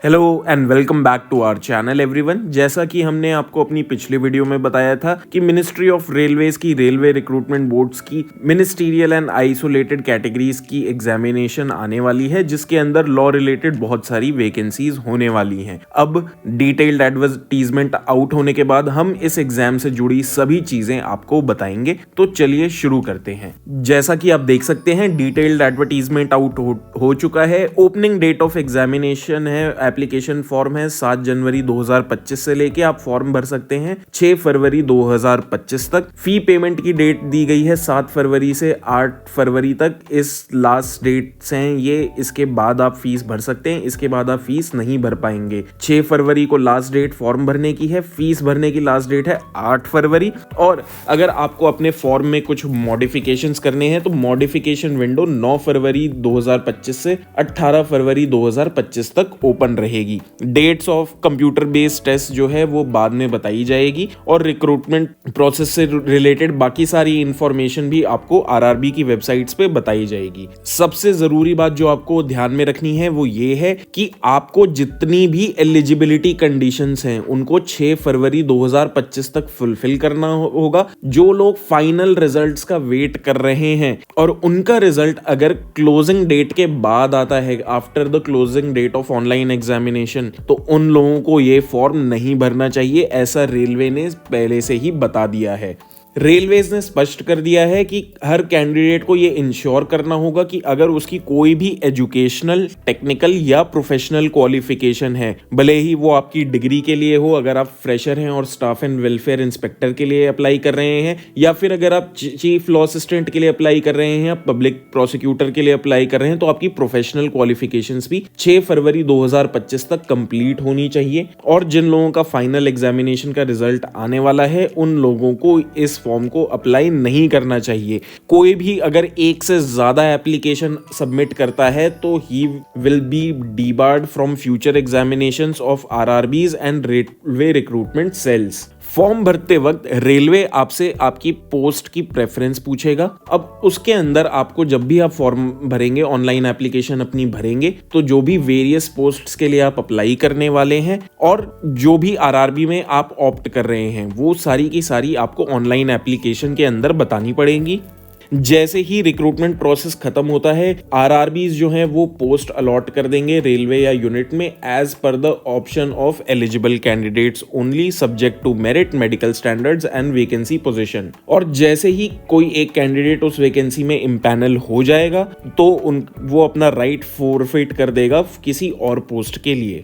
Hello and welcome back to our channel everyone. जैसा कि हमने आपको अपनी पिछली वीडियो में बताया था कि मिनिस्ट्री ऑफ रेलवेज की रेलवे रिक्रूटमेंट बोर्ड्स की मिनिस्टीरियल एंड आइसोलेटेड कैटेगरीज की एग्जामिनेशन आने वाली है, जिसके अंदर लॉ रिलेटेड बहुत सारी वैकेंसीज होने वाली हैं। अब डिटेल्ड एडवर्टीजमेंट आउट होने के बाद हम इस एग्जाम से जुड़ी सभी चीजें आपको बताएंगे। तो चलिए शुरू करते हैं। जैसा कि आप देख सकते हैं, डिटेल्ड एडवर्टीजमेंट आउट हो चुका है। ओपनिंग डेट ऑफ एग्जामिनेशन है, एप्लीकेशन फॉर्म है 7 जनवरी 2025 से लेके आप फॉर्म भर सकते हैं 6 फरवरी 2025 तक। फी पेमेंट की डेट दी गई है 7 फरवरी से 8 फरवरी तक। इस लास्ट डेट्स हैं ये, इसके बाद आप फीस भर सकते हैं, इसके बाद आप फीस नहीं भर पाएंगे। 6 फरवरी को लास्ट डेट फॉर्म भरने की है, फीस भरने की लास्ट डेट है 8 फरवरी। और अगर आपको अपने फॉर्म में कुछ मॉडिफिकेशंस करने हैं तो मॉडिफिकेशन विंडो 9 फरवरी 2025 से 18 फरवरी 2025 तक ओपन रहेगी। Dates of computer based test जो है वो बाद में बताई जाएगी और रिक्रूटमेंट प्रोसेस से रिलेटेड बाकी सारी इंफॉर्मेशन भी आपको आरआरबी की वेबसाइट्स पे बताई जाएगी। सबसे जरूरी बात जो आपको ध्यान में रखनी है वो ये है कि आपको जितनी भी एलिजिबिलिटी कंडीशंस हैं उनको 6 फरवरी 2025 तक फुलफिल करना होगा। जो लोग फाइनल रिजल्ट्स का वेट कर रहे हैं और उनका रिजल्ट अगर क्लोजिंग डेट के बाद आता है, after the closing date of online examination, तो उन लोगों को ये फॉर्म नहीं भरना चाहिए, ऐसा रेलवे ने पहले से ही बता दिया है। रेलवेज ने स्पष्ट कर दिया है कि हर कैंडिडेट को ये इंश्योर करना होगा कि अगर उसकी कोई भी एजुकेशनल, टेक्निकल या प्रोफेशनल क्वालिफिकेशन है, भले ही वो आपकी डिग्री के लिए हो, अगर आप फ्रेशर हैं और स्टाफ एंड वेलफेयर इंस्पेक्टर के लिए अप्लाई कर रहे हैं, या फिर अगर आप चीफ लॉ असिस्टेंट के लिए अप्लाई कर रहे हैं या पब्लिक प्रोसिक्यूटर के लिए अप्लाई कर रहे हैं, तो आपकी प्रोफेशनल क्वालिफिकेशंस भी 6 फरवरी 2025 तक कंप्लीट होनी चाहिए। और जिन लोगों का फाइनल एग्जामिनेशन का रिजल्ट आने वाला है उन लोगों को इस फॉर्म को अप्लाई नहीं करना चाहिए। कोई भी अगर एक से ज्यादा एप्लीकेशन सबमिट करता है तो he will be debarred from future examinations of RRBs and railway recruitment cells. Form भरते वक्त रेलवे आपसे आपकी पोस्ट की प्रेफरेंस पूछेगा। अब उसके अंदर आपको जब भी आप फॉर्म भरेंगे, ऑनलाइन एप्लीकेशन अपनी भरेंगे, तो जो भी वेरियस पोस्ट्स के लिए आप अप्लाई करने वाले हैं और जो भी आरआरबी में आप ऑप्ट कर रहे हैं, वो सारी की सारी आपको ऑनलाइन एप्लीकेशन के अंदर बतानी पड़ेगी। जैसे ही रिक्रूटमेंट प्रोसेस खत्म होता है, आरआरबीज जो हैं वो पोस्ट अलॉट कर देंगे रेलवे या यूनिट में as per the option of eligible candidates only, subject to merit, medical standards and vacancy position. और जैसे ही कोई एक कैंडिडेट उस वैकेंसी में इम्पैनल हो जाएगा तो वो अपना राइट फोरफिट कर देगा किसी और पोस्ट के लिए।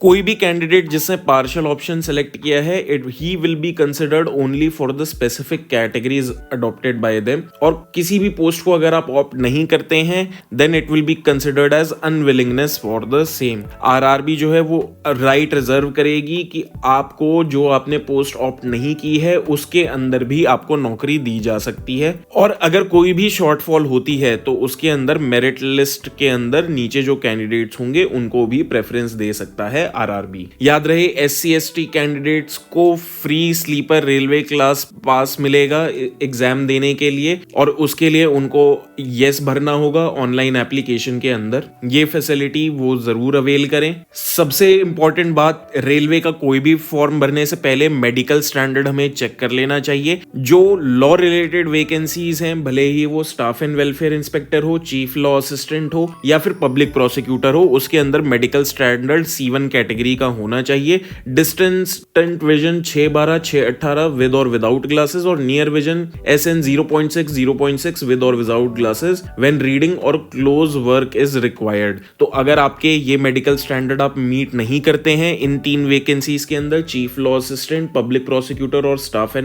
कोई भी कैंडिडेट जिसने पार्शियल ऑप्शन सेलेक्ट किया है, ही will be considered only for the specific categories adopted by them. और किसी भी पोस्ट को अगर आप ऑप्ट नहीं करते हैं then it will be considered as unwillingness for the same. RRB जो है वो राइट रिजर्व करेगी कि आपको जो आपने पोस्ट ऑप्ट नहीं की है उसके अंदर भी आपको नौकरी दी जा सकती है। और अगर कोई भी शॉर्टफॉल होती है तो उसके अंदर मेरिट लिस्ट के अंदर नीचे जो कैंडिडेट्स होंगे उनको भी प्रेफरेंस दे सकता है आरआरबी। याद रहे, SC ST कैंडिडेट्स को free sleeper railway class pass मिलेगा एग्जाम देने के लिए, और उसके लिए उनको यस भरना होगा ऑनलाइन एप्लीकेशन के अंदर। ये फैसिलिटी वो जरूर अवेल करें। सबसे इंपॉर्टेंट बात, रेलवे का कोई भी फॉर्म भरने से पहले मेडिकल स्टैंडर्ड हमें चेक कर लेना चाहिए। जो लॉ रिलेटेड वैकेंसीज हैं, भले ही वो स्टाफ एंड वेलफेयर इंस्पेक्टर हो, चीफ लॉ असिस्टेंट हो या फिर पब्लिक प्रोसिक्यूटर हो, उसके अंदर मेडिकल स्टैंडर्ड C1 कैटेगरी का होना चाहिए। डिस्टेंट विजन 6/12, 6/18 विद और विदाउट ग्लासेस, और नियर विजन SN 0.6, 0.6 विद और विदाउट ग्लासेस व्हेन रीडिंग और क्लोज वर्क इज रिक्वायर्ड। तो अगर आपके ये मेडिकल स्टैंडर्ड आप मीट नहीं करते हैं इन 3 वैकेंसीज के अंदर, chief law assistant, public prosecutor और स्टाफ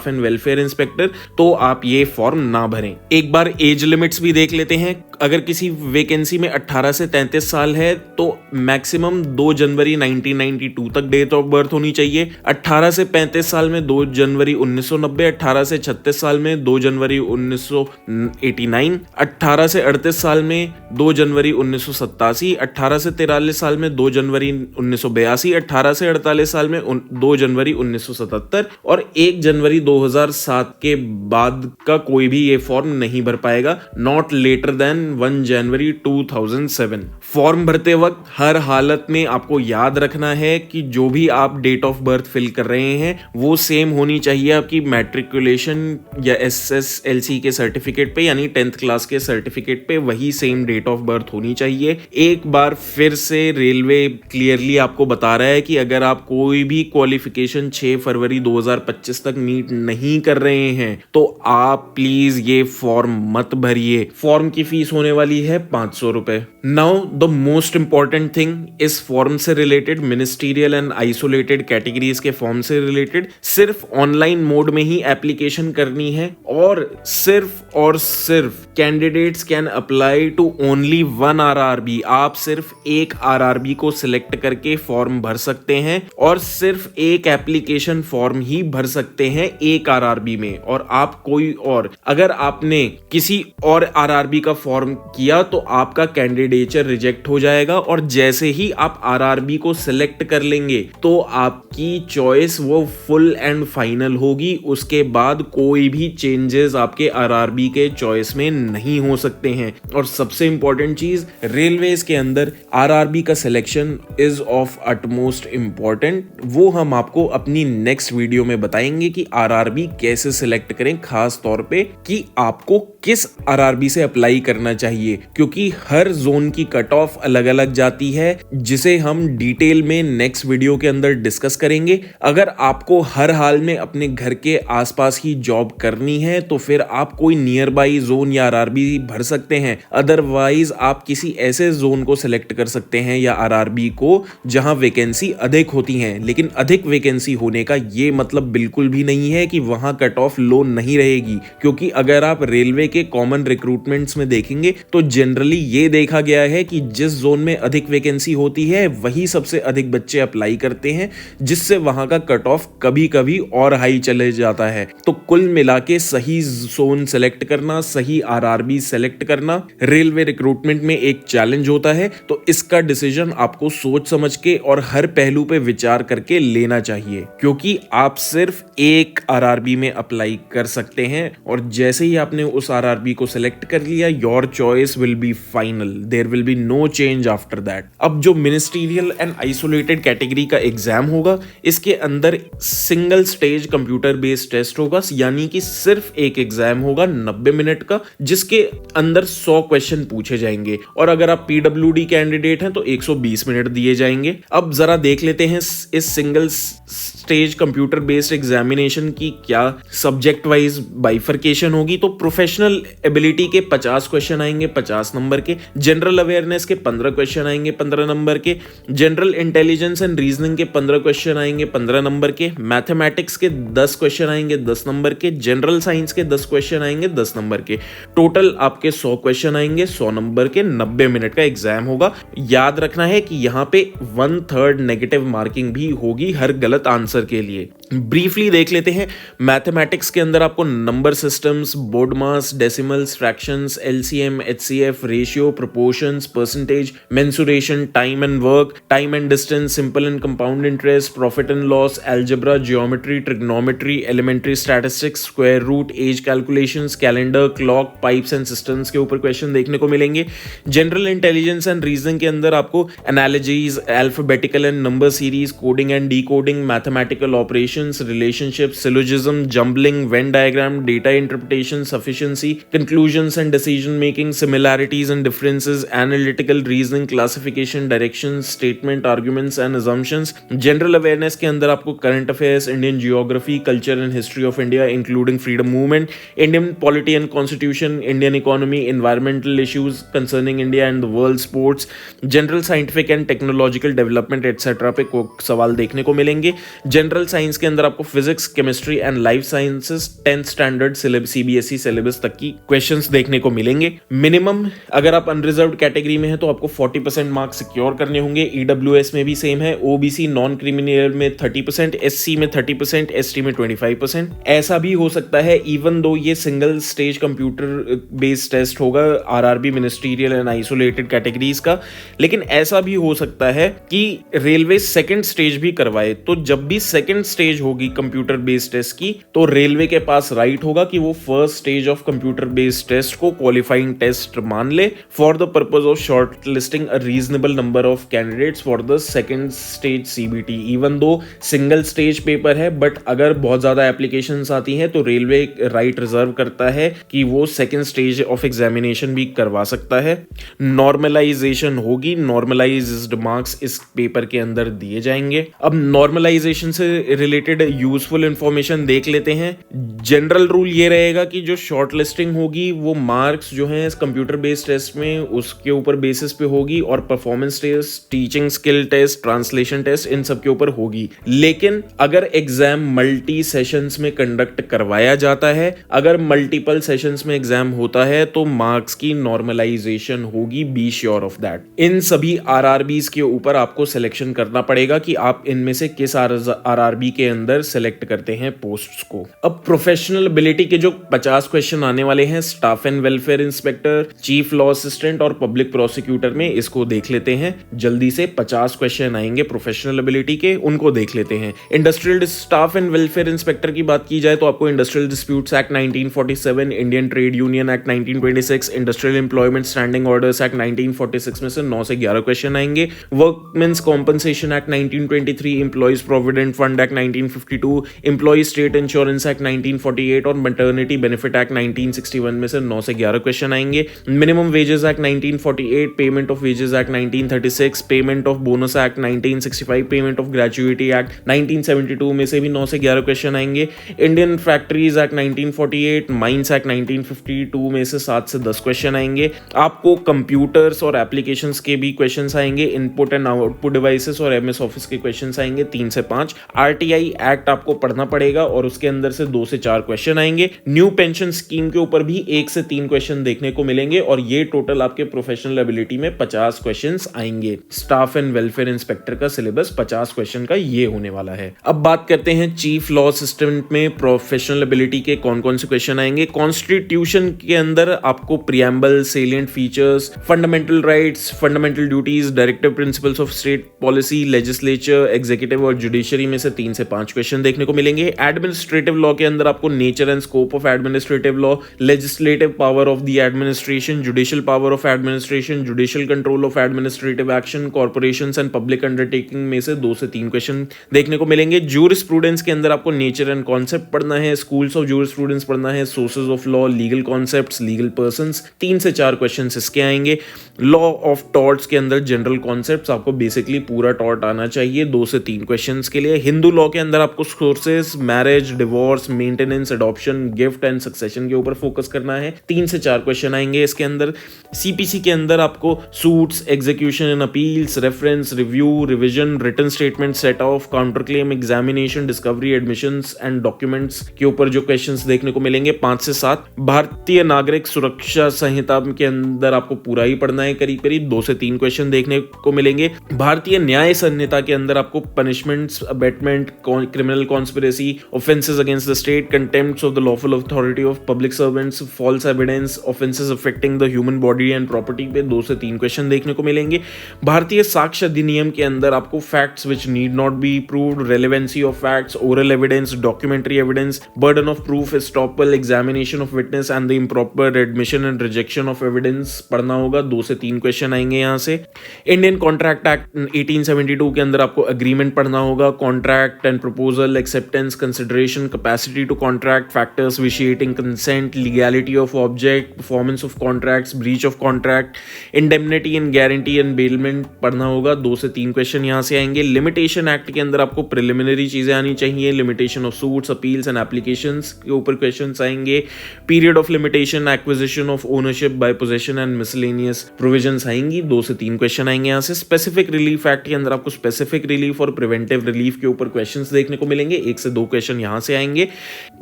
एंड वेलफेयर इंस्पेक्टर, तो आप ये फॉर्म ना भरें। एक बार एज लिमिट्स भी देख लेते हैं। अगर किसी वैकेंसी में 18 से 33 साल है तो मैक्सिमम 2 जनवरी 1992 तक डेट ऑफ बर्थ होनी चाहिए। 18 से 35 साल में 2 जनवरी 1990, 18 से 36 साल में 2 जनवरी 1989, 18 से 38 साल में 2 जनवरी 1987, 18 से 43 साल में 2 जनवरी 1982, 18 से 48 साल में 2 जनवरी 1977 और 1 जनवरी 2007 के बाद का कोई भी ये फॉर्म नहीं भर पाएगा, not later than 1 January 2007। Form भरते वक्त हर हालत में आपको याद रखना है कि जो भी आप डेट ऑफ बर्थ फिल कर रहे हैं वो सेम होनी चाहिए आपकी मैट्रिकुलेशन या SSLC के सर्टिफिकेट पे, यानी 10th क्लास के सर्टिफिकेट पे वही सेम डेट ऑफ बर्थ होनी चाहिए। एक बार फिर से रेलवे क्लियरली आपको बता रहा है कि अगर आप कोई भी क्वालिफिकेशन 6 फरवरी 2025 तक मीट नहीं कर रहे हैं तो आप प्लीज ये फॉर्म मत भरिए। फॉर्म की फीस होने वाली है 500 रुपए। Now the most important thing इस फॉर्म से related, ministerial and isolated categories के फॉर्म से रिलेटेड, सिर्फ ऑनलाइन मोड में ही एप्लीकेशन करनी है और सिर्फ candidates can apply to only 1 RRB। आप सिर्फ एक RRB को सिलेक्ट करके फॉर्म भर सकते हैं और सिर्फ एक एप्लीकेशन फॉर्म ही भर सकते हैं एक RRB में। और आप कोई और, अगर आपने किसी और RRB का फॉर्म किया तो आपका कैंडिडेचर रिजेक्ट हो जाएगा और जैसे ही आप RRB को सिलेक्ट कर लेंगे तो आपकी चॉइस वो फुल एंड फाइनल होगी। उसके बाद कोई भी चेंजेस आपके RRB के चॉइस में नहीं हो सकते हैं। और सबसे इंपॉर्टेंट चीज, रेलवेज के अंदर RRB का selection is of utmost important. वो हम आपको अपनी नेक्स्ट वीडियो में बताएंगे कि RRB कैसे सिलेक्ट करें, खास तौर पे कि आपको किस RRB से अप्लाई करना चाहिए, क्योंकि हर जोन की कट ऑफ अलग अलग जाती है जिसे हम डिटेल में नेक्स्ट वीडियो के अंदर डिस्कस करेंगे। अगर आपको हर हाल में अपने घर के आसपास ही जॉब करनी है तो फिर आप कोई नियर बाई जोन या RRB भर सकते हैं। अदरवाइज आप किसी ऐसे जोन को सिलेक्ट कर सकते हैं या RRB को जहां वैकेंसी अधिक होती हैं। लेकिन अधिक वैकेंसी होने का ये मतलब बिल्कुल भी नहीं है कि वहां कट ऑफ लो नहीं रहेगी, क्योंकि अगर आप रेलवे के कॉमन रिक्रूटमेंट्स में देखेंगे तो जनरली ये देखा गया है कि जिस जोन में अधिक वैकेंसी होती है वही सबसे अधिक बच्चे अप्लाई करते हैं, जिससे वहां का कट ऑफ कभी कभी और हाई चले जाता है। तो कुल मिला के सही जोन सेलेक्ट करना, सही RRB सेलेक्ट करना रेलवे रिक्रूटमेंट में एक चैलेंज होता है। तो इसका डिसीजन आपको सोच समझ के और हर पहलू पे विचार करके लेना चाहिए, क्योंकि आप सिर्फ एक RRB में अप्लाई कर सकते हैं और जैसे ही आपने उस RRB को सिलेक्ट कर लिया, your choice will be final, there will be no change after that. अब जो मिनिस्टीरियल एंड आइसोलेटेड कैटेगरी का एग्जाम होगा, इसके अंदर single stage computer based test होगा, यानी कि सिर्फ एक एग्जाम होगा 90 मिनट का, जिसके अंदर 100 क्वेश्चन पूछे जाएंगे। और अगर आप PWD कैंडिडेट हैं तो 120 मिनट दिए जाएंगे। अब जरा देख लेते हैं इस single stage computer based examination की क्या सब्जेक्ट वाइज बाइफर्केशन होगी। तो प्रोफेशनल एबिलिटी के 50 क्वेश्चन आएंगे 50 नंबर के, जनरल अवेयरनेस के 15 क्वेश्चन आएंगे 15 नंबर के, जनरल इंटेलिजेंस एंड रीजनिंग के 15 क्वेश्चन आएंगे 15 नंबर के, मैथमेटिक्स के 10 क्वेश्चन आएंगे 10 नंबर के, जनरल साइंस के 10 क्वेश्चन आएंगे 10 नंबर के। टोटल आपके 100 क्वेश्चन आएंगे 100 नंबर के, 90 मिनट का एग्जाम होगा। याद रखना है कि यहाँ पे 1/3 नेगेटिव मार्किंग भी होगी हर गलत आंसर के लिए। ब्रीफली देख लेते हैं। मैथमेटिक्स के अंदर आपको number systems, BODMAS, decimals, fractions, LCM, HCF, ratio, proportions, percentage, mensuration, time and work, time and distance, simple and compound interest, profit and loss, algebra, geometry, trigonometry, elementary statistics, square root, age calculations, calendar, clock, pipes and systems के ऊपर question देखने को मिलेंगे। General intelligence and reasoning के अंदर आपको analogies, alphabetical and number series, coding and decoding, mathematical operations, relationships, syllogism, jumbling, Venn diagram, data interpretation, sufficiency, conclusions and decision making, similarities and differences, analytical reasoning, classification, directions, statement, arguments and assumptions. General awareness के अंदर आपको current affairs, Indian geography, culture and history of India including freedom movement, Indian polity and constitution, Indian economy, environmental issues concerning India and the world, sports, general scientific and technological development etc. पे सवाल देखने को मिलेंगे। General science इसके अंदर आपको physics, chemistry and life sciences 10th standard CBSE syllabus तक की क्वेश्चंस देखने को मिलेंगे। मिनिमम अगर आप अनरिजर्व्ड कैटेगरी में है तो आपको 40% मार्क्स सिक्योर करने होंगे। ईडब्ल्यूएस में भी सेम है, ओबीसी नॉन क्रिमिनल में 30%, एससी में 30%, एसटी में 25%। ऐसा भी हो सकता है इवन दो ये single stage computer based test होगा RRB ministerial and isolated categories का, लेकिन ऐसा भी हो सकता है कि रेलवे सेकंड स्टेज भी करवाए। तो जब भी सेकंड स्टेज होगी कंप्यूटर बेस्ड टेस्ट की तो रेलवे के पास राइट होगा कि वो first stage of computer based test को क्वालिफाइंग टेस्ट मान ले for the purpose of short listing a reasonable number of candidates for the second stage CBT. Even though single stage paper है but अगर बहुत ज्यादा एप्लीकेशंस आती हैं तो रेलवे राइट रिजर्व करता है कि वो सेकंड स्टेज ऑफ एग्जामिनेशन भी करवा सकता है। नॉर्मलाइजेशन होगी, नॉर्मलाइज्ड मार्क्स इस पेपर के अंदर दिए जाएंगे। अब नॉर्मलाइजेशन से रिलेटेड यूजफुल इंफॉर्मेशन देख लेते हैं। जनरल रूल ये रहेगा कि जो शॉर्ट लिस्टिंग होगी वो मार्क्स जो है कंप्यूटर बेस्ड टेस्ट में उसके ऊपर बेसिस पे होगी और performance test, teaching skill test, translation test इन सब के ऊपर होगी। लेकिन अगर एग्जाम मल्टी सेशंस में कंडक्ट करवाया जाता है, अगर मल्टीपल सेशंस में एग्जाम होता है तो मार्क्स की नॉर्मलाइजेशन होगी, बी श्योर ऑफ दैट। इन सभी आरआरबीज के ऊपर आपको सिलेक्शन करना पड़ेगा कि आप इनमें से किस आरआरबी के अंदर सिलेक्ट करते हैं पोस्ट्स को। अब प्रोफेशनल एबिलिटी के जो 50 क्वेश्चन आने वाले हैं staff and welfare inspector, chief law assistant और पब्लिक प्रोसिक्यूटर में, इसको देख लेते हैं। जल्दी से 50 क्वेश्चन आएंगे प्रोफेशनल एबिलिटी के, उनको देख लेते हैं। Industrial staff and welfare inspector की बात की जाए तो आपको industrial disputes act 1947, Indian trade union act 1926, industrial employment standing orders act 1946 में से 9 से 11 क्वेश्चन आएंगे। Workmen's compensation act 1923, employees provident fund act 1952, employees state insurance act 1948 और मैटरनिटी बेनिफिट एक्ट 1961 में से 9 से 11 क्वेश्चन आएंगे। Minimum wages act 1948, payment of wages act 1936, payment of bonus act 1965, payment of gratuity act 1972 में से भी 9 से 11 क्वेश्चन आएंगे। Indian factories act 1948, mines act 1952 में से 7 से 10 क्वेश्चन आएंगे। आपको कंप्यूटर्स और एप्लीकेशंस के भी क्वेश्चंस आएंगे। इनपुट एंड आउटपुट डिवाइसेस और एमएस ऑफिस के क्वेश्चंस आएंगे 3 से 5। आरटीआई एक्ट आपको पढ़ना पड़ेगा और उसके अंदर से 2 से 4 क्वेश्चन आएंगे। न्यू पेंशन स्कीम के ऊपर भी 1 से 3 क्वेश्चन देखने को मिलेंगे और ये टोटल आपके प्रोफेशनल एबिलिटी में 50 क्वेश्चंस आएंगे। स्टाफ एंड वेलफेयर इंस्पेक्टर का सिलेबस 50 क्वेश्चन का ये होने वाला है। अब बात करते हैं चीफ लॉ असिस्टेंट में प्रोफेशनल एबिलिटी के कौन कौन से क्वेश्चन आएंगे। कॉन्स्टिट्यूशन के अंदर आपको preamble, salient features, fundamental rights, fundamental duties, directive principles of state policy, legislature, executive और जुडिशरी में से 3 से 5 क्वेश्चन देखने को मिलेंगे। एडमिनिस्ट्रेटिव लॉ के अंदर आपको nature and scope of administrative law, legislative power of the administration, judicial power of administration, judicial control of administrative action, corporations and public undertaking में से 2 से 3 क्वेश्चन देखने को मिलेंगे। जूरिस्प्रूडेंस के अंदर आपको नेचर एंड कॉन्सेप्ट पढ़ना है, स्कूल्स ऑफ जूरिस्प्रूडेंस पढ़ना है, sources of law, legal concepts, legal persons, 3 से 4 क्वेश्चन इसके आएंगे। लॉ ऑफ टॉर्ट्स के अंदर जनरल कॉन्सेप्ट्स, आपको बेसिकली पूरा टॉर्ट आना चाहिए, 2 से 3 क्वेश्चन के लिए। हिंदू लॉ के अंदर आपको sources, marriage, divorce, maintenance, adoption, gift and succession के ऊपर फोकस करना है, 3 से 4 क्वेश्चन आएंगे इसके अंदर। सीपीसी के अंदर आपको suits, execution and appeals, reference, review, revision, written statement, set off, counter claim, examination, discovery, admissions and documents के ऊपर जो क्वेश्चंस देखने को मिलेंगे 5 से 7। भारतीय नागरिक सुरक्षा संहिता के अंदर आपको पूरा ही पढ़ना है, करीब करीब 2 से 3 क्वेश्चन देखने को मिलेंगे। भारतीय न्याय संहिता के अंदर आपको punishments, abetment, criminal conspiracy, offences against the state, contempt of the lawful authority of public servants, false evidence, offences affecting the human body and property पे 2 से 3 क्वेश्चन देखने को मिलेंगे। भारतीय साक्ष्य अधिनियम के अंदर आपको facts which need not be proved, relevancy of facts, oral evidence, documentary evidence, burden of proof, estoppel, examination of witness and the improper admission and rejection of evidence पढ़ना होगा, 2 से 3 क्वेश्चन आएंगे यहाँ से। इंडियन कॉन्ट्रैक्ट एक्ट 1872 के अंदर आपको agreement पढ़ना होगा, contract and proposal, acceptance, consideration, capacity to contract, factors vitiating consent, legality of object, performance of contracts, breach of contract, indemnity and guarantee and bailment पढ़ना होगा, 2 से 3 क्वेश्चन यहाँ से आएंगे। लिमिटेशन एक्ट के अंदर आपको प्रिलिमिनरी चीजें आनी चाहिए, limitation of suits, appeals and applications के ऊपर क्वेश्चंस आएंगे। Period of limitation, acquisition of ownership by possession and miscellaneous provisions आएंगी, 2 से 3 क्वेश्चन आएंगे यहाँ से। स्पेसिफिक रिलीफ एक्ट के अंदर आपको स्पेसिफिक रिलीफ और प्रिवेंटिव रिलीफ के ऊपर क्वेश्चंस देखने को मिलेंगे, 1 से 2 क्वेश्चन यहाँ से आएंगे।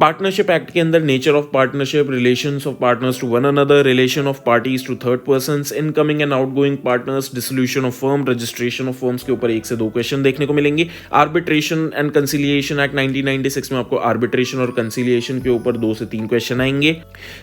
पार्टनरशिप एक्ट के अंदर nature of partnership, relations of partners to one another, relation of parties to third persons, incoming and outgoing partners, dissolution of firm, registration of firms के ऊपर 1 से 2 क्वेश्चन देखने को मिलेंगे। आर्बिट्रेशन एंड कंसिलिएशन एक्ट 1996 में आपको आर्बिट्रेशन और conciliation के ऊपर 2 से 3 क्वेश्चन आएंगे।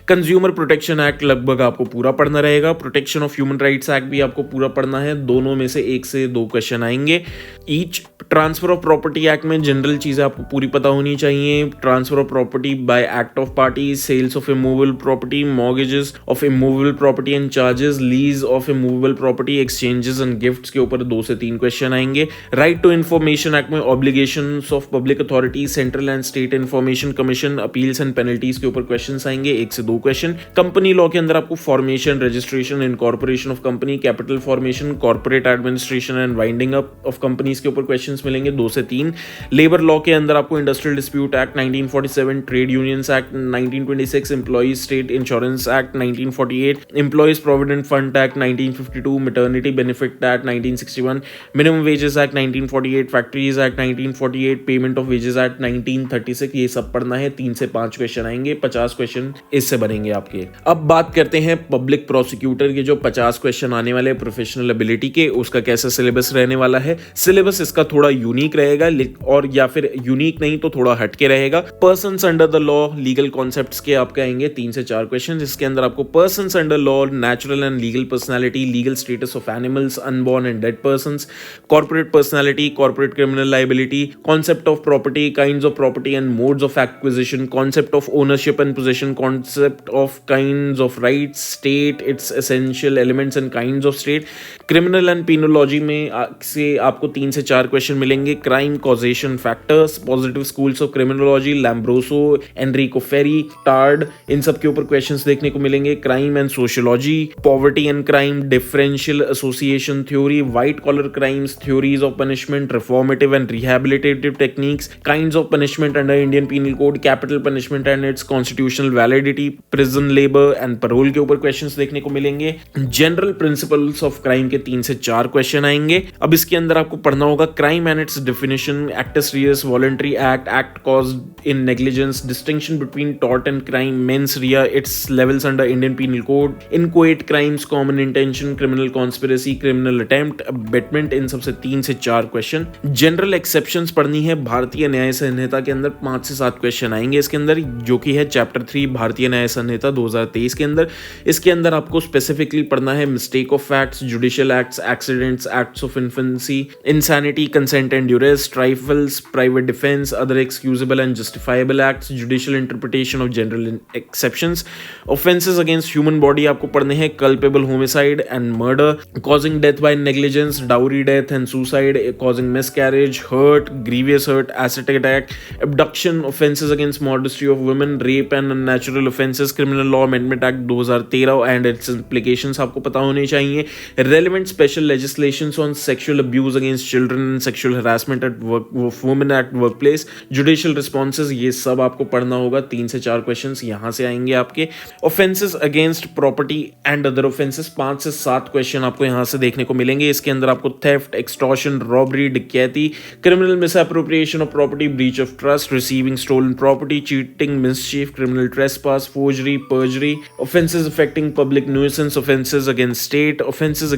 कंज्यूमर प्रोटेक्शन एक्ट लगभग आपको पूरा पढ़ना रहेगा। Protection of human rights act भी आपको पूरा पढ़ना है, दोनों में से 1 से 2 क्वेश्चन आएंगे each. Transfer of property act में जनरल चीजें आपको पूरी पता होनी चाहिए। Transfer of property by act of parties, sales of immovable property, mortgages of immovable property and charges, lease of immovable property, exchanges and gifts के ऊपर 2 से 3 क्वेश्चन आएंगे। राइट टू इन्फॉर्मेशन एक्ट में obligations of public authority, central and state information commission, appeals and penalties के ऊपर questions आएंगे, 1 से 2 question. Company law के अंदर आपको formation, registration, incorporation of company, capital formation, corporate administration and winding up of companies के ऊपर क्वेश्चंस मिलेंगे, 2 से 3। लेबर लॉ के अंदर आपको industrial dispute act 1947, trade unions act 1926, employees state insurance act 1948, employees provident fund act 1952, maternity benefit act 1961, minimum wages act 1948, factories act 1948, payment of wages act 1936। ये सब पढ़ना है, 3 से 5 क्वेश्चन आएंगे, 50 क्वेश्चन इससे बनेंगे आपके। अब बात करते हैं पब्लिक प्रोसिक्यूटर के जो 50 क्वेश्चन आने वाले प्रोफेशनल एबिलिटी के, उसका कैसा सिलेबस रहने वाला है। सिलेबस इसका थोड़ा यूनिक रहेगा, और या फिर यूनिक नहीं तो थोड़ा हटके रहेगा। Persons under the law, legal concepts के आपके आएंगे 3 से 4 क्वेश्चन, जिसके अंदर आपको persons under law, natural and legal personality, legal status of animals, unborn and dead persons, corporate personality, corporate criminal liability, concept of property, kinds of property and modes of acquisition, concept of ownership and possession, concept of kinds of rights, state, its essential elements and kinds of state. Criminal and penology में से आपको 3 से 4 question मिलेंगे। Crime causation factors, positive schools of criminology, लैम्ब्रोसो, Enrico Ferri, Tarde, इन सब के ऊपर questions देखने को मिलेंगे। Crime and sociology, poverty and crime, differential association theory, white collar crimes, theories of punishment, reformative and rehabilitative techniques, kinds of punishment under Indian penal code, capital punishment and its constitutional validity, prison labour and parole के ऊपर questions देखने को मिलेंगे। General principles of crime के 3 से 4 question आएंगे। अब इसके अंदर आपको पढ़ना होगा crime and its definition, actus reus, voluntary act, act caused in negligence, distinction between tort and crime, mens rea, its levels under Indian penal Code, inchoate crimes, common intention, criminal conspiracy, criminal attempt, abetment, इन सबसे 3 से 4 question. General exceptions पढ़नी है। भारतीय न्याय संहिता के अंदर 5 से 7 क्वेश्चन आएंगे इसके अंदर, जो कि है चैप्टर 3 भारतीय न्याय संहिता 2023 के अंदर। इसके अंदर आपको स्पेसिफिकली पढ़ना है mistake of facts, judicial acts, accidents, acts of infancy, insanity, consent and duress, trifles, private defence, other excusable and justifiable acts, judicial interpretation of general exceptions, offences against human body आपको पढ़ने हैं, culpable homicide and murder, causing death by negligence, dowry death and suicide, causing miscarriage, hurt, grievous hurt, acid attack, abduction, offenses against modesty of women, rape and unnatural offenses, criminal law amendment act 2013 and its implications आपको पता होने चाहिए। relevant special legislations on sexual abuse against children and sexual harassment at work of women at workplace, judicial responses, ये सब आपको पढ़ना होगा। 3 से 4 क्वेश्चंस यहाँ से आएंगे आपके। offenses against property and other offenses 5 से 7 क्वेश्चन आपको यहाँ से देखने को मिलेंगे। इसके अंदर आपको theft, extortion, robbery, डकैती, criminal misappropriation of property, breach of trust, receiving stolen property, cheating, mischief, criminal trespass, forgery, perjury, offenses affecting public nuisance, offenses against state, offenses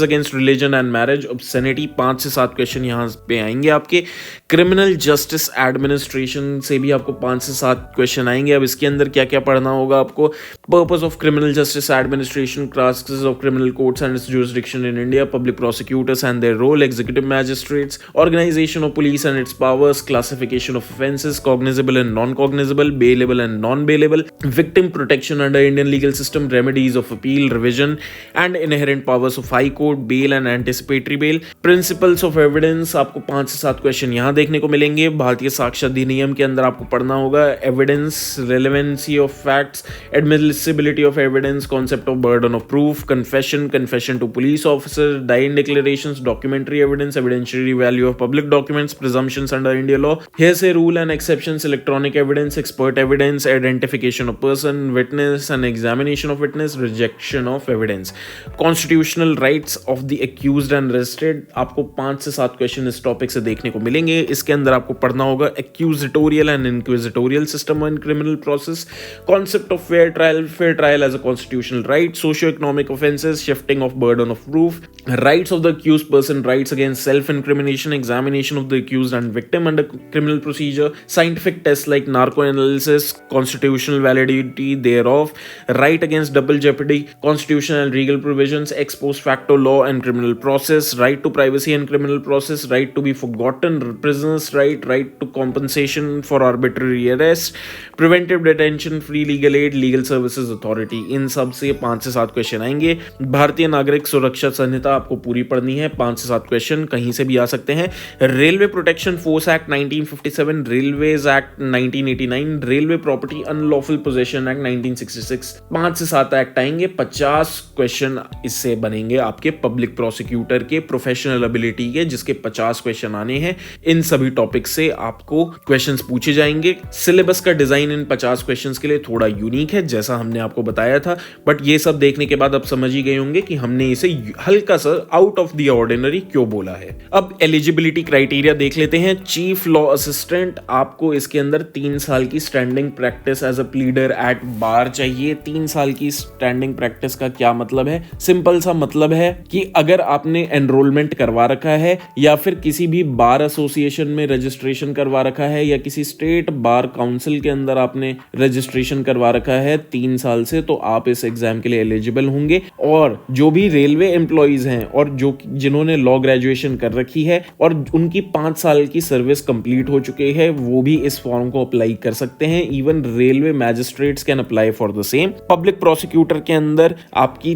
against religion and marriage, obscenity। 5 से 7 question यहाँ पे आएंगे आपके। Criminal justice administration से भी आपको 5 से 7 question आएंगे। अब इसके अंदर क्या क्या पढ़ना होगा आपको? Purpose of criminal justice administration, classes of criminal courts and it's jurisdiction in India, public prosecutors and their role, executive magistrates, organization of police and its powers, classification of offenses, cognizable and non-cognizable, bailable and non-bailable, victim protection under Indian legal system, remedies of appeal, revision and inherent powers of high court, bail and anticipatory bail, principles of evidence। आपको 5 से 7 question यहाँ देखने को मिलेंगे। भारतीय साक्ष्य अधिनियम के अंदर आपको पढ़ना होगा evidence, relevancy of facts, admissibility of evidence, concept of burden of proof, confession, confession to police officer, dying declarations, documentary evidence, evidentiary value of public documents, presumptions under India law, hearsay rule and exceptions, electronic evidence, expert evidence, identification of person, witness and examination of witness, rejection production of evidence, constitutional rights of the accused and arrested. आपको 5 से 7 question इस topic से देखने को मिलेंगे। इसके अंदर आपको पढ़ना होगा accusatorial and inquisitorial system in criminal process, concept of fair trial as a constitutional right, socio economic offences, shifting of burden of proof, rights of the accused person, rights against self-incrimination, examination of the accused and victim under criminal procedure, scientific tests like narco-analysis, constitutional validity thereof, right against double jeopardy, constitutional and legal provisions, ex post facto law and criminal process, right to privacy and criminal process, right to be forgotten, prisoners' right to compensation for arbitrary arrest, preventive detention, free legal aid, legal services authority। इन सब से 5 से 7 question आएंगे। भारतीय नागरिक सुरक्षा संहिता आपको पूरी पढ़नी है। 5 से 7 क्वेश्चन कहीं से भी आ सकते हैं। Railway protection force act 1957, railways act 1989, railway property unlawful possession act 1966, 5 से 7 एक्ट आएंगे। 50 क्वेश्चन इससे बनेंगे आपके पब्लिक प्रोसिक्यूटर के प्रोफेशनल एबिलिटी के, जिसके 50 क्वेश्चन आने हैं। इन सभी टॉपिक से आपको क्वेश्चंस पूछे जाएंगे। सिलेबस का डिजाइन इन 50 क्वेश्चंस के लिए थोड़ा यूनिक है, जैसा हमने आपको बताया था, बट ये सब देखने के बाद आप समझ ही गए होंगे कि हमने इसे हल्का सा आउट ऑफ द ऑर्डिनरी क्यों बोला है। अब एलिजिबिलिटी क्राइटेरिया देख लेते हैं। चीफ लॉ असिस्टेंट, आपको इसके अंदर 3 साल की standing practice as a pleader at bar चाहिए। 3 साल की स्टैंडिंग प्रैक्टिस का क्या मतलब है? सिंपल सा मतलब है कि अगर आपने एनरोलमेंट करवा रखा है या फिर किसी भी बार एसोसिएशन में रजिस्ट्रेशन करवा रखा है या किसी स्टेट बार काउंसिल के अंदर आपने रजिस्ट्रेशन करवा रखा है 3 साल से, तो आप इस एग्जाम के लिए एलिजिबल होंगे। और जो भी रेलवे एम्प्लॉइज हैं और जिन्होंने लॉ ग्रेजुएशन कर रखी है और उनकी 5 साल की सर्विस कंप्लीट हो चुकी है, वो भी इस फॉर्म को अप्लाई कर सकते हैं। Even railway magistrates can apply for the same. Public prosecutor के अंदर आपकी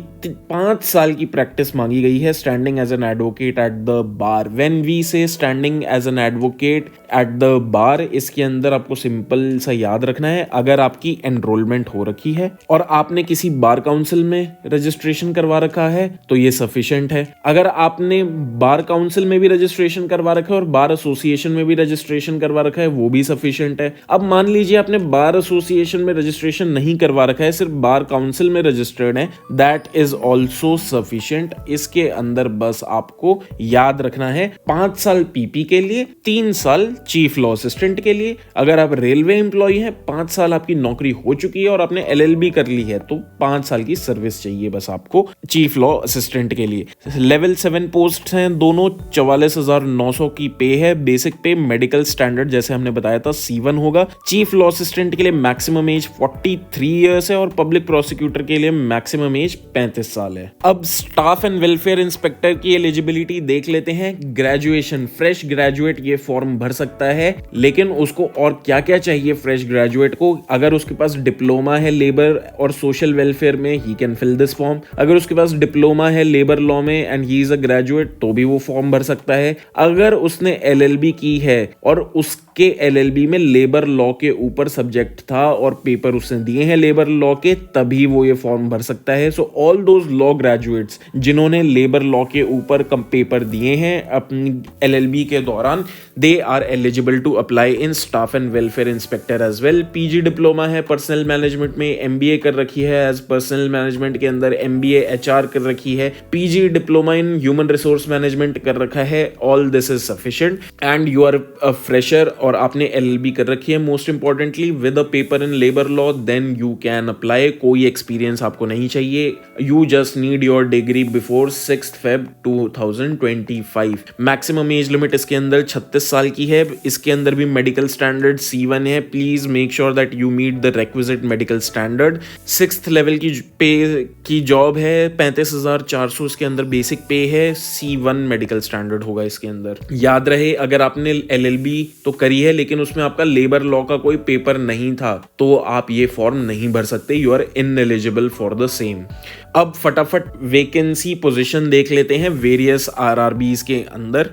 5 साल की प्रैक्टिस मांगी गई है standing as an advocate at the bar. When we say standing as an advocate at the bar, इसके अंदर आपको सिंपल सा याद रखना है, अगर आपकी एनरोलमेंट हो रखी है और आपने किसी बार काउंसिल में रजिस्ट्रेशन करवा रखा है तो ये सफिशिएंट है। अगर आपने बार काउंसिल में भी रजिस्ट्रेशन करवा रखा है और बार एसोसिएशन में भी रजिस्ट्रेशन करवा रखा है, वो भी सफिशिएंट है। अब मान लीजिए आपने बार एसोसिएशन में रजिस्ट्रेशन नहीं करवा रखा है, सिर्फ बार काउंसिल में रजिस्टर्ड है, दैट इज ऑल्सो सफिशिएंट। इसके अंदर बस आपको याद रखना है 5 साल पीपी के लिए, 3 साल चीफ लॉ असिस्टेंट के लिए। अगर आप रेलवे एम्प्लॉय हैं, 5 साल आपकी नौकरी हो चुकी है और आपने एलएलबी कर ली है, तो 5 साल की सर्विस चाहिए बस आपको चीफ लॉ असिस्टेंट के लिए। लेवल 7 पोस्ट हैं दोनों, 44,900 की पे है। बेसिक पे मेडिकल स्टैंडर्ड जैसे हमने बताया था C1 होगा। चीफ लॉ असिस्टेंट के लिए मैक्सिमम एज 43 इयर्स है और पब्लिक प्रोसिक्यूटर के लिए मैक्सिमम एज 35 साल है। अब स्टाफ एंड वेलफेयर इंस्पेक्टर की एलिजिबिलिटी देख लेते हैं। ग्रेजुएशन, फ्रेश ग्रेजुएट ये फॉर्म भर सकता है, लेकिन उसको और क्या क्या चाहिए फ्रेश ग्रेजुएट को? अगर उसके पास डिप्लोमा है लेबर और सोशल वेलफेयर में, he can fill this form. अगर उसके पास डिप्लोमा है लेबर लॉ में and he is a graduate, तो भी वो फॉर्म भर सकता है। अगर उसने एलएलबी की है और उसके एलएलबी में लेबर लॉ के ऊपर सब्जेक्ट था और पेपर उसने दिए हैं लेबर लॉ के, तभी वो ये फॉर्म भर सकता है। So all those law graduates जिन्होंने लेबर लॉ के ऊपर कम पेपर दिए हैं अपनी एलएलबी के दौरान, they are eligible to apply in staff and welfare inspector as well. PG diploma है पर्सनल मैनेजमेंट में, एमबीए कर रखी है एज पर्सनल मैनेजमेंट के अंदर, एमबीए एचआर कर रखी है, PG diploma in human resource management कर रखा है। All this is sufficient and you are a fresher और आपने एलएलबी कर रखी है most importantly with a paper in labour law, then you can apply. कोई एक्सपीरियंस आपको नहीं चाहिए, you just need your degree before 6 Feb 2025। Maximum age limit इसके अंदर 36 साल की है। इसके अंदर भी मेडिकल स्टैंडर्ड C1 है। Please make sure that you meet the requisite medical standard. 6th level की पे की जॉब है, 35,400 इसके अंदर बेसिक पे है। C1 मेडिकल स्टैंडर्ड होगा इसके अंदर। याद रहे, अगर आपने एलएलबी तो करी है लेकिन उसमें आपका लेबर लॉ का कोई पेपर नहीं था, तो आप ये फॉर्म नहीं भर सकते, you are ineligible for the same. अब फटाफट वैकेंसी पोजीशन देख लेते हैं वेरियस आरआरबीज के अंदर।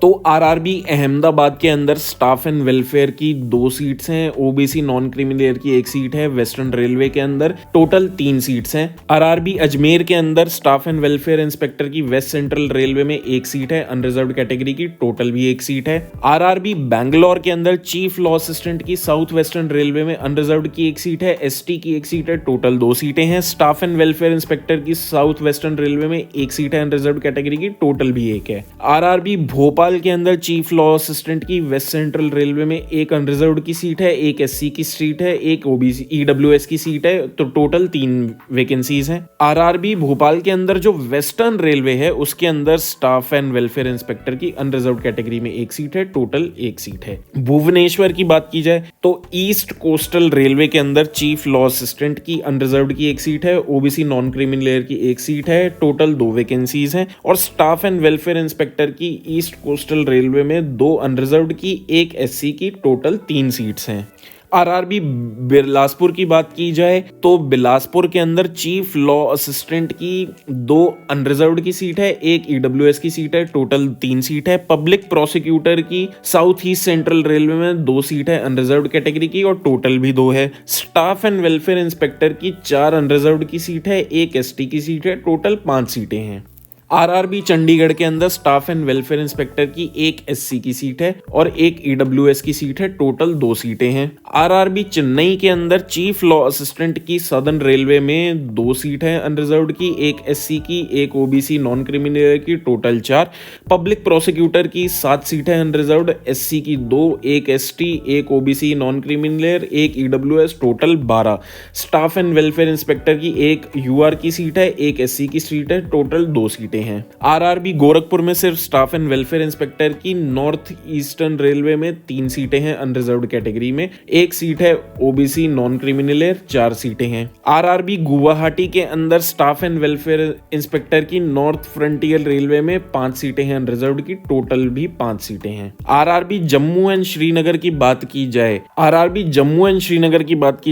तो आरआरबी अहमदाबाद के अंदर स्टाफ एंड वेलफेयर की 2 सीट्स हैं, ओबीसी नॉन क्रीमी की 1 सीट है, वेस्टर्न रेलवे के अंदर टोटल 3 सीट्स हैं। आरआरबी अजमेर के अंदर स्टाफ एंड वेलफेयर इंस्पेक्टर की वेस्ट सेंट्रल रेलवे में 1 सीट है, अनरिजर्व्ड कैटेगरी की, टोटल भी 1 सीट है। आरआरबी बैंगलोर के अंदर चीफ लॉ असिस्टेंट की साउथ वेस्टर्न रेलवे में अनरिजर्व्ड की 1 सीट है, एसटी की 1 सीट है, टोटल 2 सीटें हैं। स्टाफ एंड वेलफेयर इंस्पेक्टर की साउथ वेस्टर्न रेलवे में 1 सीट है, अनरिजर्व्ड कैटेगरी की, टोटल भी 1 है। आरआरबी भोपाल के अंदर चीफ लॉ असिस्टेंट की वेस्ट सेंट्रल रेलवे में 1 अनरिजर्व्ड की सीट है, 1 एससी की सीट है, 1 ओबीसी ईडब्ल्यूएस की सीट है, तो टोटल 3 वैकेंसीज हैं। आरआरबी भोपाल के अंदर जो वेस्टर्न रेलवे है उसके अंदर स्टाफ एंड वेलफेयर इंस्पेक्टर की अनरिजर्व्ड कैटेगरी में 1 सीट है, टोटल 1 सीट है। भुवनेश्वर की बात की जाए तो ईस्ट कोस्टल रेलवे के अंदर चीफ लॉ असिस्टेंट की अनरिजर्व्ड की 1 सीट है, ओबीसी नॉन क्रीमी लेयर की 1 सीट है, टोटल 2 वैकेंसीज हैं। और स्टाफ एंड वेलफेयर इंस्पेक्टर की ईस्ट कोस्टल रेलवे में 2 अनरिजर्व्ड की, 1 एससी की, टोटल 3 सीट्स हैं। आरआरबी बिलासपुर की बात की जाए तो बिलासपुर के अंदर चीफ लॉ असिस्टेंट की 2 अनरिजर्व्ड की सीट है, 1 ईडब्ल्यूएस की सीट है, टोटल 3 सीट है। पब्लिक प्रोसिक्यूटर की साउथ ईस्ट सेंट्रल रेलवे में 2 सीट है, अनरिजर्व्ड कैटेगरी की, और टोटल भी 2 है। स्टाफ एंड वेलफेयर इंस्पेक्टर की 4 अनरिजर्व्ड की सीट है, 1 एसटी की सीट है, टोटल 5 सीटें हैं। आरआरबी चंडीगढ़ के अंदर स्टाफ एंड वेलफेयर इंस्पेक्टर की 1 एससी की सीट है और 1 ईडब्ल्यूएस की सीट है, टोटल 2 सीटें हैं। आरआरबी चेन्नई के अंदर चीफ लॉ असिस्टेंट की सदर्न रेलवे में 2 सीट है अनरिजर्व्ड की, 1 एससी की, 1 ओबीसी नॉन क्रिमिनल की, टोटल 4। पब्लिक प्रोसिक्यूटर की 7 सीट है अनरिजर्व्ड, एससी की 2, 1 ST, 1 OBC non criminal, 1 EWS, total 12। Staff and welfare inspector की 1 यूआर की सीट है, 1 एससी की सीट है, टोटल 2 सीटें हैं। आरआरबी गोरखपुर में सिर्फ स्टाफ एंड वेलफेयर इंस्पेक्टर की नॉर्थ ईस्टर्न रेलवे में 3 सीटें हैं अनरिजर्व्ड कैटेगरी में, 1 सीट है ओबीसी नॉन क्रिमिनल, 4 सीटें हैं। आरआरबी गुवाहाटी के अंदर स्टाफ एंड वेलफेयर इंस्पेक्टर की नॉर्थ फ्रंटियर रेलवे में 5 सीटें हैं अनरिजर्व्ड की, टोटल भी 5 सीटें हैं। आरआरबी जम्मू एंड श्रीनगर की बात की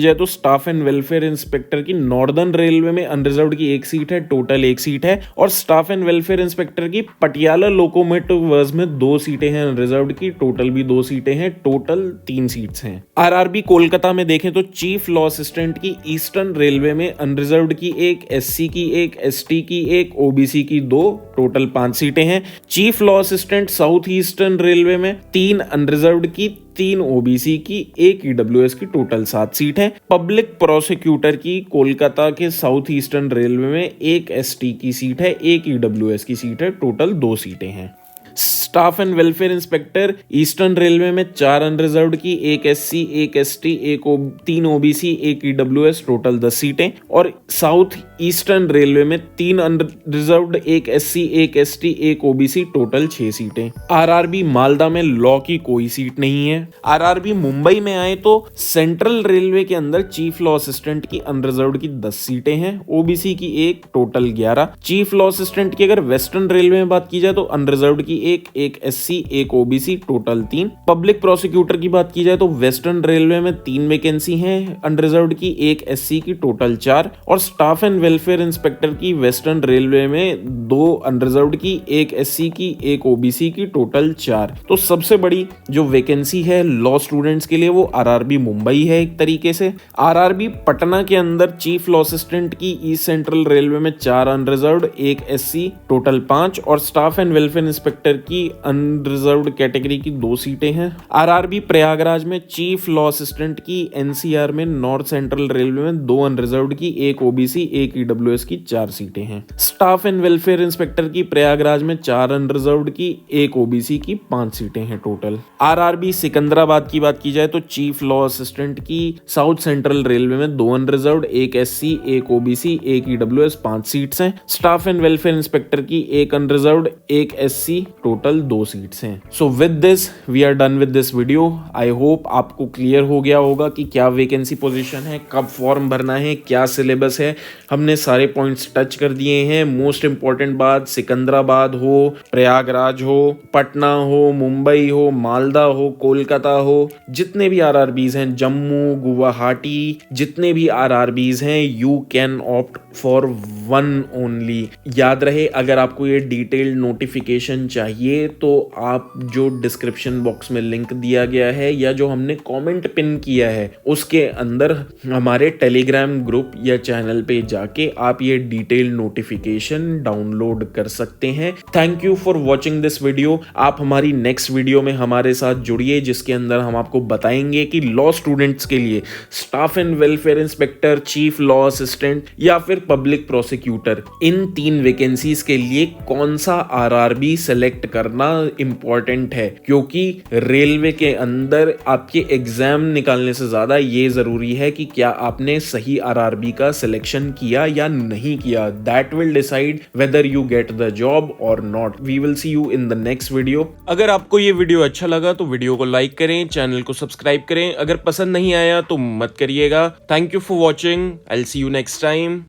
जाए तो स्टाफ एंड वेलफेयर इंस्पेक्टर की नॉर्दर्न रेलवे में अनरिजर्व्ड की 1 सीट है, टोटल 1 सीट है। और स्टाफ एंड वेलफेयर इंस्पेक्टर की पटियाला लोकोमोटिव वर्क्स में 2 सीटें हैं अनरिजर्व्ड की, टोटल भी 2 सीटें हैं, टोटल 3 सीट्स हैं। आरआरबी कोलकाता में देखें तो चीफ लॉ असिस्टेंट की ईस्टर्न रेलवे में अनरिजर्व्ड की 1 एससी की, 1 एसटी की, 1 ओबीसी की 2, टोटल 5 सीटें हैं। Chief law assistant south eastern railway में 3 अनरिजर्व्ड की, 3 ओबीसी की, 1 ईडब्ल्यूएस की, टोटल 7 सीट है। पब्लिक प्रोसिक्यूटर की कोलकाता के साउथ ईस्टर्न रेलवे में 1 एसटी की सीट है, 1 ईडब्ल्यूएस की सीट है, टोटल 2 सीटें हैं। Staff and welfare inspector eastern railway में 4 अनरिजर्व्ड की, 1 SC, 1 ST, 3 OBC, 1 EWS, total 10 सीटें। और साउथ ईस्टर्न रेलवे में 3 unreserved, 1 SC, 1 ST, 1 OBC, total 6 सीटें। आरआरबी मालदा में लॉ की कोई सीट नहीं है। आरआरबी मुंबई में आए तो सेंट्रल रेलवे के अंदर चीफ लॉ असिस्टेंट की अनरिजर्व्ड की 10 सीटें हैं, ओबीसी की 1, टोटल 11। चीफ लॉ असिस्टेंट की अगर वेस्टर्न रेलवे में बात की जाए तो अनरिजर्व्ड की 1 SC, 1 OBC, total 3। Public prosecutor की बात की जाए तो वेस्टर्न रेलवे में 3 वैकेंसी हैं अनरिजर्व्ड की, 1 एससी की, टोटल 4। और स्टाफ एंड वेलफेयर इंस्पेक्टर की वेस्टर्न रेलवे में 2 अनरिजर्व्ड की, 1 एससी की, 1 ओबीसी की, टोटल 4। तो सबसे बड़ी जो वैकेंसी है लॉ स्टूडेंट्स के लिए वो आरआरबी मुंबई है एक तरीके से। आरआरबी पटना के अंदर चीफ लॉ असिस्टेंट की ईस्ट सेंट्रल रेलवे में 4 अनरिजर्व्ड, 1 एससी, टोटल 5। और स्टाफ एंड वेलफेयर इंस्पेक्टर की अनरिजर्व्ड कैटेगरी की 2 सीटें हैं। आरआरबी प्रयागराज में चीफ लॉ असिस्टेंट की एनसीआर में नॉर्थ सेंट्रल रेलवे में 2 अनरिजर्व्ड की, 1 ओबीसी, 1 ईडब्ल्यूएस की, 4 सीटें हैं। स्टाफ एंड वेलफेयर इंस्पेक्टर की प्रयागराज में 4 अनरिजर्व्ड की, 1 ओबीसी की, 5 सीटें हैं टोटल। आरआरबी सिकंदराबाद की बात की जाए तो चीफ लॉ असिस्टेंट की साउथ सेंट्रल रेलवे में 2 unreserved, 1 SC, 1 OBC, 1 EWS, 5 seats हैं। स्टाफ एंड वेलफेयर इंस्पेक्टर की 1 अनरिजर्व्ड, 1 एससी, टोटल 2 सीट्स हैं। So with this we are done with this video. I hope आपको क्लियर हो गया होगा कि क्या वैकेंसी पोजीशन है, कब फॉर्म भरना है, क्या सिलेबस है। हमने सारे पॉइंट्स टच कर दिए हैं। मोस्ट इंपॉर्टेंट बात, सिकंदराबाद हो, प्रयागराज हो, पटना हो, मुंबई हो, मालदा हो, कोलकाता हो, जितने भी आरआरबीज हैं, जम्मू, गुवाहाटी, जितने भी आरआरबीज हैं, you can opt for one only. याद रहे, अगर आपको ये डिटेल्ड नोटिफिकेशन चाहिए तो आप जो डिस्क्रिप्शन बॉक्स में लिंक दिया गया है या जो हमने कमेंट पिन किया है उसके अंदर हमारे टेलीग्राम ग्रुप या चैनल पे जाके आप ये डिटेल नोटिफिकेशन डाउनलोड कर सकते हैं। Thank you for watching this video. आप हमारी नेक्स्ट वीडियो में हमारे साथ जुड़िए जिसके अंदर हम आपको बताएंगे कि लॉ स्टूडेंट्स के लिए staff and welfare inspector, chief law assistant या फिर पब्लिक प्रोसिक्यूटर, इन 3 वैकेंसीज के लिए कौन सा आरआरबी सेलेक्ट करना इंपॉर्टेंट है, क्योंकि रेलवे के अंदर आपके एग्जाम निकालने से ज्यादा ये जरूरी है कि क्या आपने सही आरआरबी का सिलेक्शन किया या नहीं किया। That will decide whether you get the job और not. We will see you in the next video. अगर आपको ये वीडियो अच्छा लगा तो वीडियो को लाइक करें, चैनल को सब्सक्राइब करें। अगर पसंद नहीं आया तो मत करिएगा। Thank you for watching. I will see you next time.